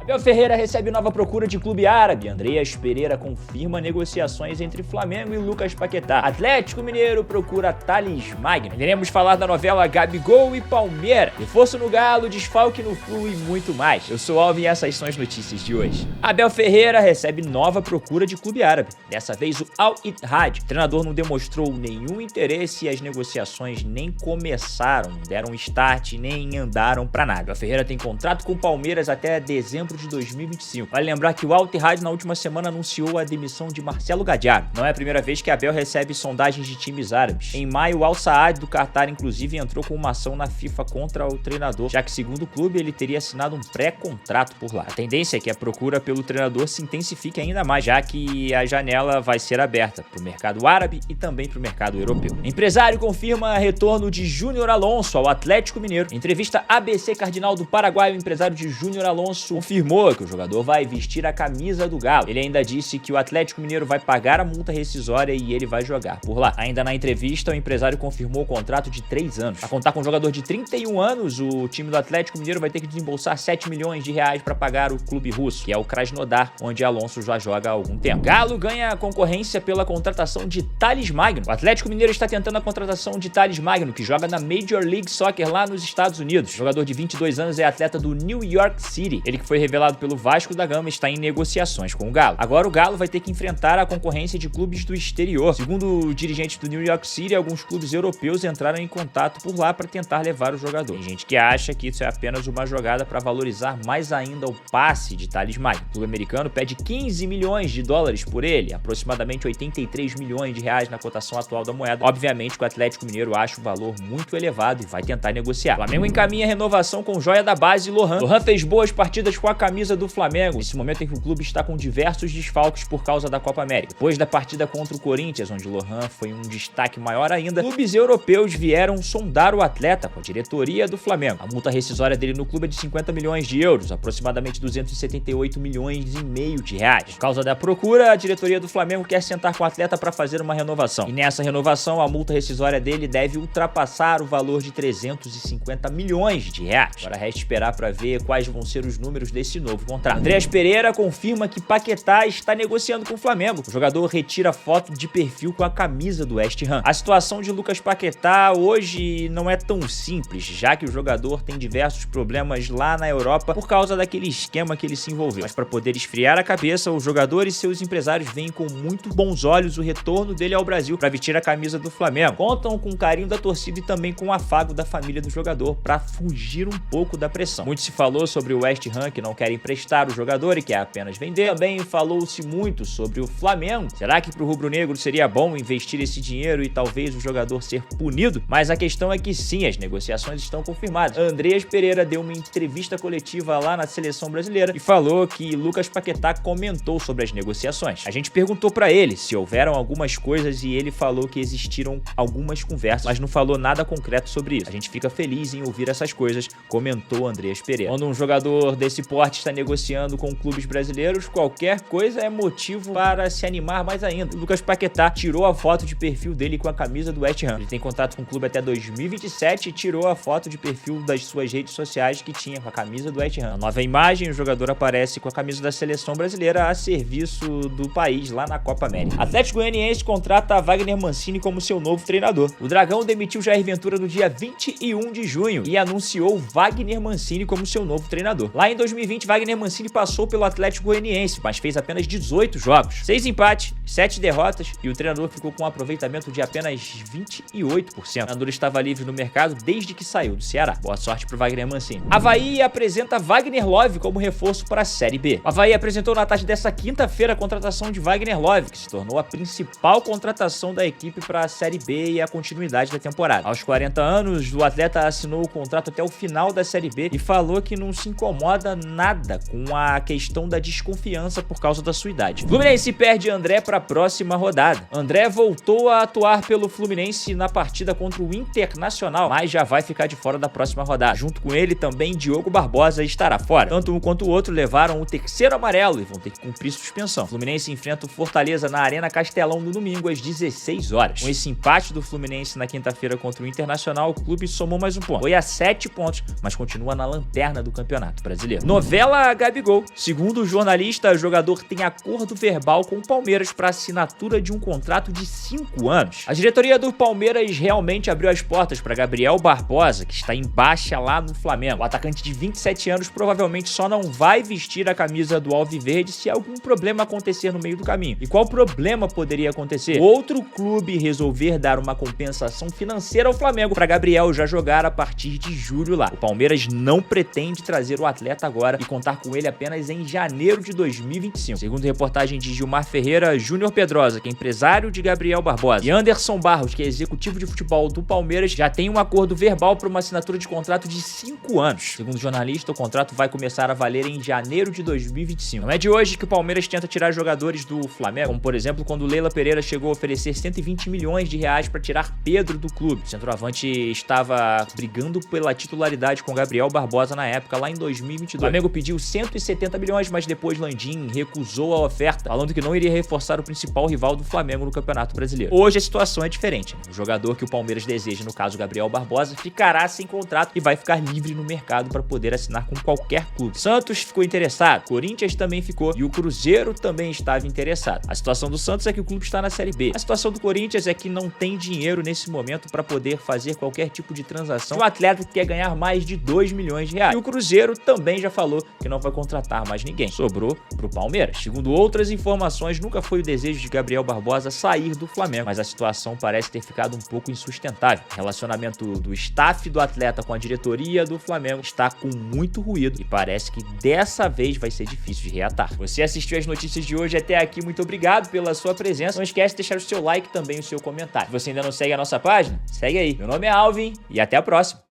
Abel Ferreira recebe nova procura de clube árabe. Andreas Pereira confirma negociações entre Flamengo e Lucas Paquetá. Atlético Mineiro procura Thales Magno. Iremos falar da novela Gabigol e Palmeiras. Reforço no Galo, desfalque no Flu e muito mais. Eu sou o Alvin e essas são as notícias de hoje. Abel Ferreira recebe nova procura de clube árabe. Dessa vez o Al Ittihad. O treinador não demonstrou nenhum interesse e as negociações nem começaram, deram start e nem andaram pra nada. Abel Ferreira tem contrato com o Palmeiras até dezembro de 2025. Vale lembrar que o Al Ittihad na última semana anunciou a demissão de Marcelo Gadiardo. Não é a primeira vez que Abel recebe sondagens de times árabes. Em maio, o Al Saad do Qatar inclusive entrou com uma ação na FIFA contra o treinador, já que segundo o clube ele teria assinado um pré-contrato por lá. A tendência é que a procura pelo treinador se intensifique ainda mais, já que a janela vai ser aberta para o mercado árabe e também para o mercado europeu. Empresário confirma retorno de Júnior Alonso ao Atlético Mineiro. Em entrevista ABC Cardinal do Paraguai, o empresário de Júnior Alonso confirmou que o jogador vai vestir a camisa do Galo. Ele ainda disse que o Atlético Mineiro vai pagar a multa rescisória e ele vai jogar por lá. Ainda na entrevista, o empresário confirmou o contrato de 3 anos. A contar com um jogador de 31 anos, o time do Atlético Mineiro vai ter que desembolsar 7 milhões de reais para pagar o clube russo, que é o Krasnodar, onde Alonso já joga há algum tempo. Galo ganha concorrência pela contratação de Thales Magno. O Atlético Mineiro está tentando a contratação de Thales Magno, que joga na Major League Soccer lá nos Estados Unidos. O jogador de 22 anos é atleta do New York City. Ele que foi revelado pelo Vasco da Gama está em negociações com o Galo. Agora o Galo vai ter que enfrentar a concorrência de clubes do exterior. Segundo dirigentes do New York City, alguns clubes europeus entraram em contato por lá para tentar levar o jogador. Tem gente que acha que isso é apenas uma jogada para valorizar mais ainda o passe de Thales Magno. O clube americano pede 15 milhões de dólares por ele, aproximadamente 83 milhões de reais na cotação atual da moeda. Obviamente que o Atlético Mineiro acha o valor muito elevado e vai tentar negociar. O Flamengo encaminha a renovação com joia da base Lohan. Lohan fez boas partidas com a camisa do Flamengo, nesse momento em que o clube está com diversos desfalques por causa da Copa América. Depois da partida contra o Corinthians, onde Lohan foi um destaque maior ainda, clubes europeus vieram sondar o atleta com a diretoria do Flamengo. A multa rescisória dele no clube é de 50 milhões de euros, aproximadamente 278 milhões e meio de reais. Por causa da procura, a diretoria do Flamengo quer sentar com o atleta para fazer uma renovação. E nessa renovação, a multa rescisória dele deve ultrapassar o valor de 350 milhões de reais. Agora resta esperar para ver quais vão ser os números desse novo contrato. Andreas Pereira confirma que Paquetá está negociando com o Flamengo. O jogador retira foto de perfil com a camisa do West Ham. A situação de Lucas Paquetá hoje não é tão simples, já que o jogador tem diversos problemas lá na Europa por causa daquele esquema que ele se envolveu. Mas para poder esfriar a cabeça, o jogador e seus empresários veem com muito bons olhos o retorno dele ao Brasil para vestir a camisa do Flamengo. Contam com o carinho da torcida e também com o afago da família do jogador para fugir um pouco da pressão. Muito se falou sobre o West Ham, que não quer emprestar o jogador e quer apenas vender. Também falou-se muito sobre o Flamengo. Será que para o rubro-negro seria bom investir esse dinheiro e talvez o jogador ser punido? Mas a questão é que sim, as negociações estão confirmadas. Andreas Pereira deu uma entrevista coletiva lá na seleção brasileira e falou que Lucas Paquetá comentou sobre as negociações. A gente perguntou para ele se houveram algumas coisas e ele falou que existiram algumas conversas, mas não falou nada concreto sobre isso. A gente fica feliz em ouvir essas coisas, comentou Andreas Pereira. Quando um jogador desse porte está negociando com clubes brasileiros, qualquer coisa é motivo para se animar mais ainda. O Lucas Paquetá tirou a foto de perfil dele com a camisa do West Ham. Ele tem contato com o clube até 2027 e tirou a foto de perfil das suas redes sociais que tinha com a camisa do West Ham. Na nova imagem, o jogador aparece com a camisa da seleção brasileira a serviço do país lá na Copa América. Atlético Goianiense contrata Wagner Mancini como seu novo treinador. O Dragão demitiu Jair Ventura no dia 21 de junho e anunciou Wagner Mancini como seu novo treinador. Lá em 2020, Wagner Mancini passou pelo Atlético Goianiense, mas fez apenas 18 jogos, 6 empates, 7 derrotas e o treinador ficou com um aproveitamento de apenas 28%. O treinador estava livre no mercado desde que saiu do Ceará. Boa sorte pro Wagner Mancini. Avaí apresenta Wagner Love como reforço para a Série B. O Avaí apresentou na tarde dessa quinta-feira a contratação de Wagner Love, que se tornou a principal contratação da equipe para a Série B e a continuidade da temporada. Aos 40 anos, o atleta assinou o contrato até o final da Série B e falou que não se incomoda nada com a questão da desconfiança por causa da sua idade. O Fluminense perde André para a próxima rodada. André voltou a atuar pelo Fluminense na partida contra o Internacional, mas já vai ficar de fora da próxima rodada. Junto com ele também Diogo Barbosa estará fora. Tanto um quanto o outro levaram o terceiro amarelo e vão ter que cumprir suspensão. O Fluminense enfrenta o Fortaleza na Arena Castelão no domingo às 16 horas. Com esse empate do Fluminense na quinta-feira contra o Internacional, o clube somou mais um ponto. Foi a 7 pontos, mas continua na lanterna do Campeonato Brasileiro. Novela Gabigol. Segundo o jornalista, o jogador tem acordo verbal com o Palmeiras para assinatura de um contrato de 5 anos. A diretoria do Palmeiras realmente abriu as portas para Gabriel Barbosa, que está em baixa lá no Flamengo. O atacante de 27 anos provavelmente só não vai vestir a camisa do Alviverde se algum problema acontecer no meio do caminho. E qual problema poderia acontecer? Outro clube resolver dar uma compensação financeira ao Flamengo para Gabriel já jogar a partir de julho lá. O Palmeiras não pretende trazer o atleta agora e contar com ele apenas em janeiro de 2025. Segundo reportagem de Gilmar Ferreira, Júnior Pedrosa, que é empresário de Gabriel Barbosa, e Anderson Barros, que é executivo de futebol do Palmeiras, já tem um acordo verbal para uma assinatura de contrato de 5 anos. Segundo o jornalista, o contrato vai começar a valer em janeiro de 2025. Não é de hoje que o Palmeiras tenta tirar jogadores do Flamengo, como por exemplo quando Leila Pereira chegou a oferecer 120 milhões de reais para tirar Pedro do clube. O centroavante estava brigando pela titularidade com Gabriel Barbosa na época, lá em 2022. O Flamengo pediu 170 milhões, mas depois Landim recusou a oferta, falando que não iria reforçar o principal rival do Flamengo no Campeonato Brasileiro. Hoje a situação é diferente, né? O jogador que o Palmeiras deseja, no caso Gabriel Barbosa, ficará sem contrato e vai ficar livre no mercado para poder assinar com qualquer clube. Santos ficou interessado, Corinthians também ficou e o Cruzeiro também estava interessado. A situação do Santos é que o clube está na Série B. A situação do Corinthians é que não tem dinheiro nesse momento para poder fazer qualquer tipo de transação. O atleta quer ganhar mais de 2 milhões de reais. E o Cruzeiro também já falou que não vai contratar mais ninguém. Sobrou pro Palmeiras. Segundo outras informações, nunca foi o desejo de Gabriel Barbosa sair do Flamengo, mas a situação parece ter ficado um pouco insustentável. O relacionamento do staff do atleta com a diretoria do Flamengo está com muito ruído e parece que dessa vez vai ser difícil de reatar. Você assistiu as notícias de hoje até aqui, muito obrigado pela sua presença. Não esquece de deixar o seu like e também o seu comentário. Se você ainda não segue a nossa página, segue aí. Meu nome é Alvin e até a próxima.